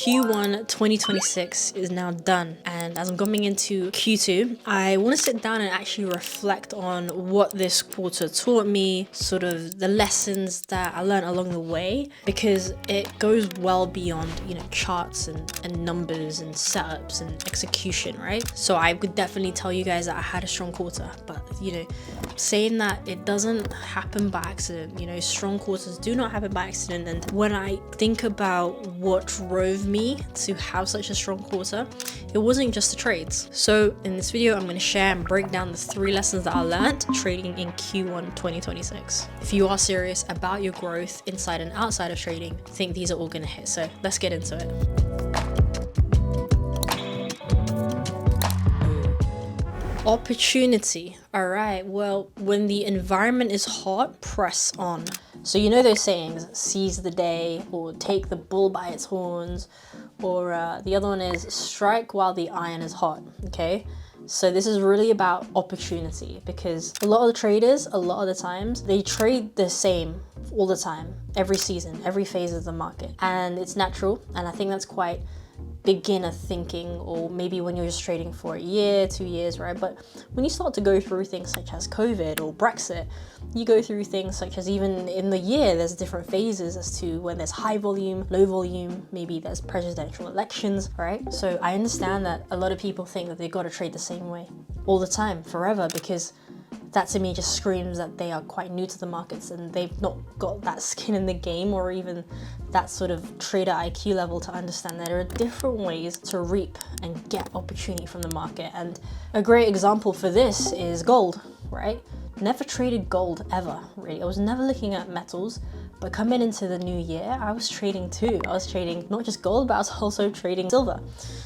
Q1 2026 is now done, and as I'm coming into Q2, I want to sit down and actually reflect on what this quarter taught me, sort of the lessons that I learned along the way, because it goes well beyond, charts and numbers and setups and execution, right? So I would definitely tell you guys that I had a strong quarter, but saying that it doesn't happen by accident, strong quarters do not happen by accident. And when I think about what drove me to have such a strong quarter, it wasn't just the trades. So in this video, I'm going to share and break down the 3 lessons that I learned trading in Q1 2026. If you are serious about your growth inside and outside of trading, I think these are all going to hit. So let's get into it. Opportunity. All right, well, when the environment is hot, press on. So those sayings, seize the day, or take the bull by its horns, or the other one is strike while the iron is hot. Okay, so this is really about opportunity, because a lot of the traders, a lot of the times, they trade the same all the time, every season, every phase of the market, and it's natural. And I think that's quite beginner thinking, or maybe when you're just trading for a year, 2 years, right? But when you start to go through things such as COVID or Brexit, you go through things such as, even in the year, there's different phases as to when there's high volume, low volume, maybe there's presidential elections, right? So I understand that a lot of people think that they've got to trade the same way all the time, forever, because that to me just screams that they are quite new to the markets and they've not got that skin in the game, or even that sort of trader IQ level to understand that there are different ways to reap and get opportunity from the market. And a great example for this is gold, right? Never traded gold ever, really. I was never looking at metals, but coming into the new year, I was trading too. I was trading not just gold, but I was also trading silver.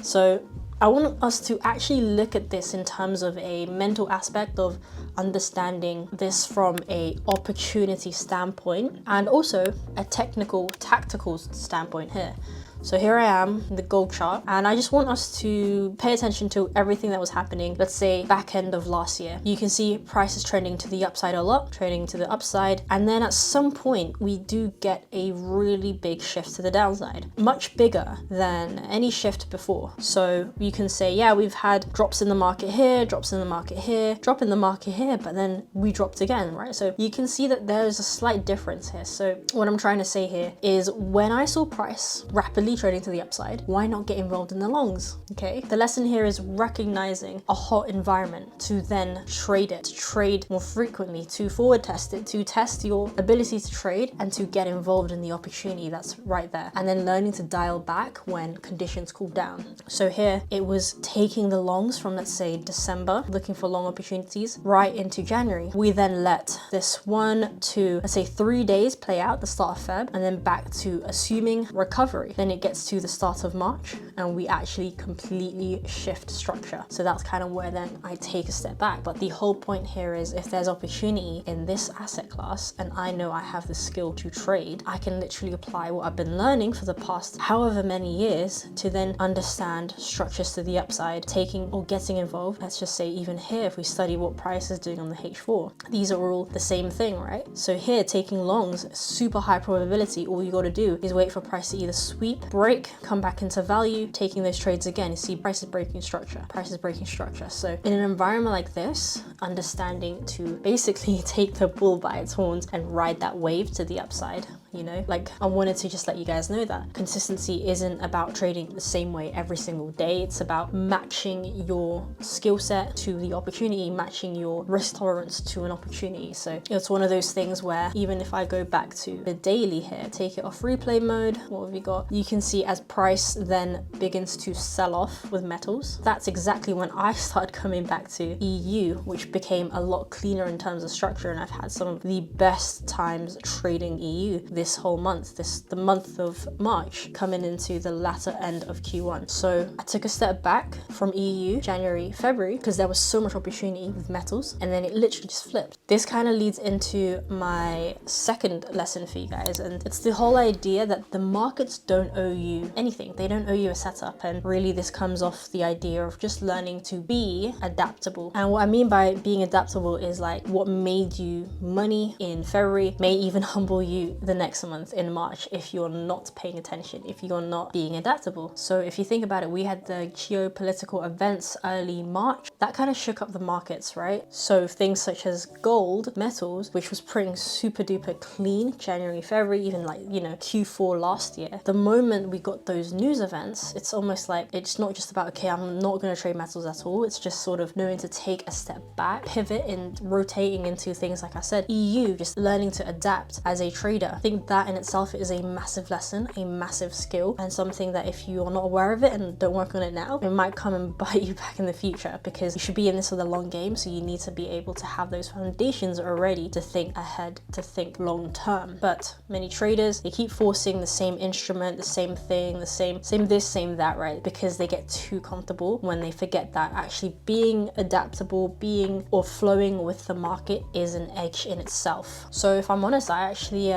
So I want us to actually look at this in terms of a mental aspect of understanding this from a opportunity standpoint, and also a technical, tactical standpoint here. So here I am in the gold chart, and I just want us to pay attention to everything that was happening, let's say back end of last year. You can see prices trending to the upside a lot, trading to the upside, and then at some point we do get a really big shift to the downside, much bigger than any shift before. So you can say, yeah, we've had drops in the market here, drops in the market here, drop in the market here, but then we dropped again, right? So you can see that there's a slight difference here. So what I'm trying to say here is, when I saw price rapidly trading to the upside, why not get involved in the longs? Okay, the lesson here is recognizing a hot environment to then trade it, to trade more frequently, to forward test it, to test your ability to trade, and to get involved in the opportunity that's right there, and then learning to dial back when conditions cool down. So here it was taking the longs from, let's say, December, looking for long opportunities, right into January. We then let this 1 to, let's say, 3 days play out, the start of Feb, and then back to assuming recovery. Then it gets to the start of March and we actually completely shift structure. So that's kind of where then I take a step back. But the whole point here is, if there's opportunity in this asset class and I know I have the skill to trade, I can literally apply what I've been learning for the past however many years to then understand structures to the upside, taking or getting involved. Let's just say even here, if we study what price is doing on the H4, these are all the same thing, right? So here, taking longs, super high probability. All you got to do is wait for price to either sweep, break, come back into value, taking those trades again. You see price is breaking structure, price is breaking structure. So in an environment like this, understanding to basically take the bull by its horns and ride that wave to the upside, I wanted to just let you guys know that consistency isn't about trading the same way every single day. It's about matching your skill set to the opportunity, matching your risk tolerance to an opportunity. So it's one of those things where, even if I go back to the daily here, take it off replay mode, what have we got? You can see as price then begins to sell off with metals, that's exactly when I started coming back to EU, which became a lot cleaner in terms of structure. And I've had some of the best times trading EU this whole month, the month of March, coming into the latter end of Q1. So I took a step back from EU, January, February, because there was so much opportunity with metals, and then it literally just flipped. This kind of leads into my second lesson for you guys, and it's the whole idea that the markets don't owe you anything. They don't owe you a setup. And really this comes off the idea of just learning to be adaptable. And what I mean by being adaptable is, like, what made you money in February may even humble you the next next month in March if you're not paying attention, if you're not being adaptable. So if you think about it, we had the geopolitical events early March that kind of shook up the markets, right? So things such as gold, metals, which was printing super duper clean January, February, even like, you know, Q4 last year. The moment we got those news events, it's almost like it's not just about, okay, I'm not going to trade metals at all. It's just sort of knowing to take a step back, pivot, and rotating into things like I said, EU, just learning to adapt as a trader. I think that in itself is a massive lesson, a massive skill, and something that if you are not aware of it and don't work on it now, it might come and bite you back in the future, because you should be in this for the long game. So you need to be able to have those foundations already to think ahead, to think long term. But many traders, they keep forcing the same instrument, the same thing, the same this, same that, right? Because they get too comfortable when they forget that actually being adaptable, being or flowing with the market is an edge in itself. So if I'm honest, I actually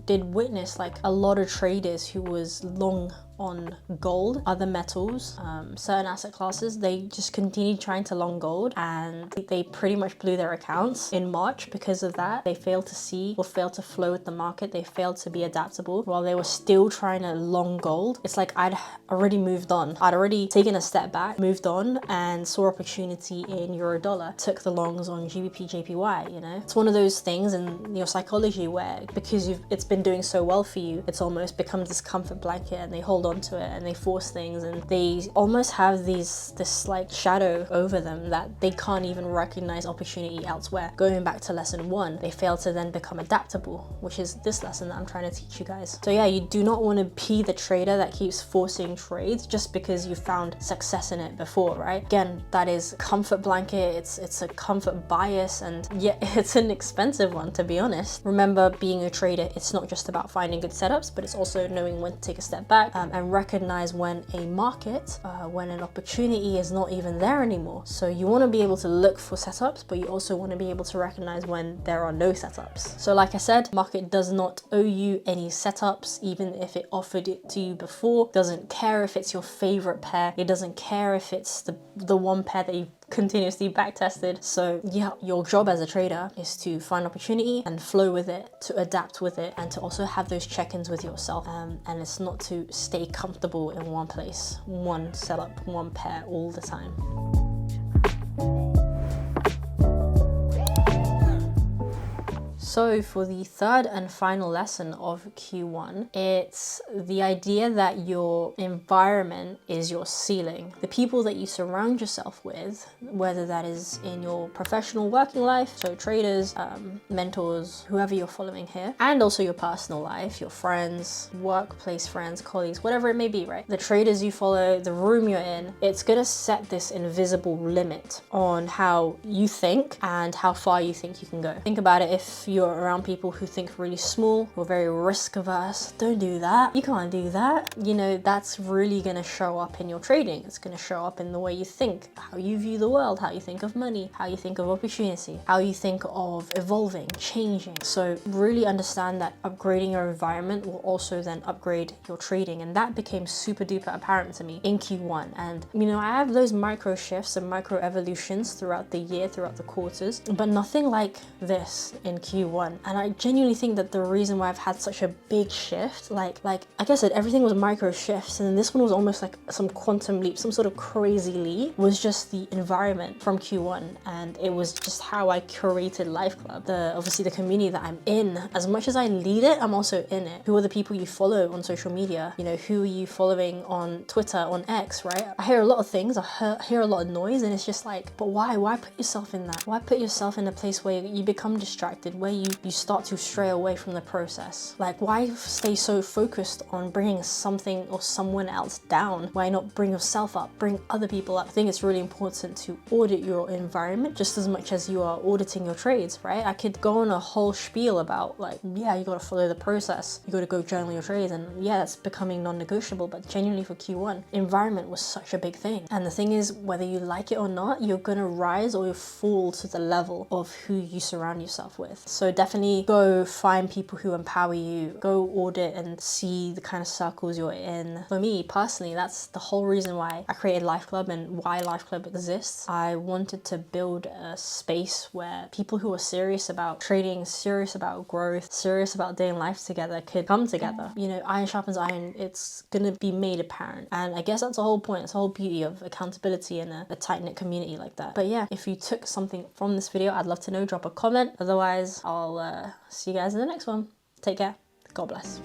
did witness like a lot of traders who was long on gold, other metals, certain asset classes. They just continued trying to long gold, and they pretty much blew their accounts in March because of that. They failed to see or failed to flow with the market. They failed to be adaptable while they were still trying to long gold. It's like I'd already moved on. I'd already taken a step back, moved on, and saw opportunity in euro dollar, took the longs on GBP JPY. You know, it's one of those things in your psychology where because it's been doing so well for you, it's almost becomes this comfort blanket, and they hold onto it and they force things, and they almost have this like shadow over them that they can't even recognize opportunity elsewhere. Going back to lesson 1, they fail to then become adaptable, which is this lesson that I'm trying to teach you guys. So yeah, you do not want to be the trader that keeps forcing trades just because you found success in it before, right? Again, that is comfort blanket. It's a comfort bias, and yeah, it's an expensive one, to be honest. Remember, being a trader, it's not just about finding good setups, but it's also knowing when to take a step back and recognize when a market, when an opportunity is not even there anymore. So you want to be able to look for setups, but you also want to be able to recognize when there are no setups. So like I said, market does not owe you any setups, even if it offered it to you before. Doesn't care if it's your favorite pair. It doesn't care if it's the one pair that you continuously back tested. So yeah, your job as a trader is to find opportunity and flow with it, to adapt with it, and to also have those check-ins with yourself. And it's not to stay comfortable in one place, one setup, one pair all the time. So for the third and final lesson of Q1, it's the idea that your environment is your ceiling. The people that you surround yourself with, whether that is in your professional working life, so traders, mentors, whoever you're following here, and also your personal life, your friends, workplace friends, colleagues, whatever it may be, right? The traders you follow, the room you're in, it's gonna set this invisible limit on how you think and how far you think you can go. Think about it. If you're around people who think really small or very risk averse, don't do that. You can't do that. You know, that's really going to show up in your trading. It's going to show up in the way you think, how you view the world, how you think of money, how you think of opportunity, how you think of evolving, changing. So really understand that upgrading your environment will also then upgrade your trading. And that became super duper apparent to me in Q1. And you know, I have those micro shifts and micro evolutions throughout the year, throughout the quarters, but nothing like this in Q1. And I genuinely think that the reason why I've had such a big shift, like I said, everything was micro shifts, and this one was almost like some quantum leap, some sort of crazy leap, was just the environment from Q1. And it was just how I curated Life Club, obviously the community that I'm in. As much as I lead it, I'm also in it. Who are the people you follow on social media? You know, who are you following on Twitter, on X, right? I hear a lot of things, I hear a lot of noise, and it's just like, but why put yourself in that? Why put yourself in a place where you become distracted, where you start to stray away from the process? Like, why stay so focused on bringing something or someone else down? Why not bring yourself up, bring other people up? I think it's really important to audit your environment just as much as you are auditing your trades, right? I could go on a whole spiel about like, yeah, you got to follow the process, you got to go journal your trades, and yeah, that's becoming non-negotiable. But genuinely for Q1, environment was such a big thing. And the thing is, whether you like it or not, you're gonna rise or you fall to the level of who you surround yourself with. So So definitely go find people who empower you, go audit and see the kind of circles you're in. For me personally, that's the whole reason why I created Life Club and why Life Club exists. I wanted to build a space where people who are serious about trading, serious about growth, serious about doing life together could come together. You know, iron sharpens iron, it's gonna be made apparent. And I guess that's the whole point, it's the whole beauty of accountability in a tight-knit community like that. But yeah, if you took something from this video, I'd love to know, drop a comment. Otherwise, I'll see you guys in the next one. Take care. God bless.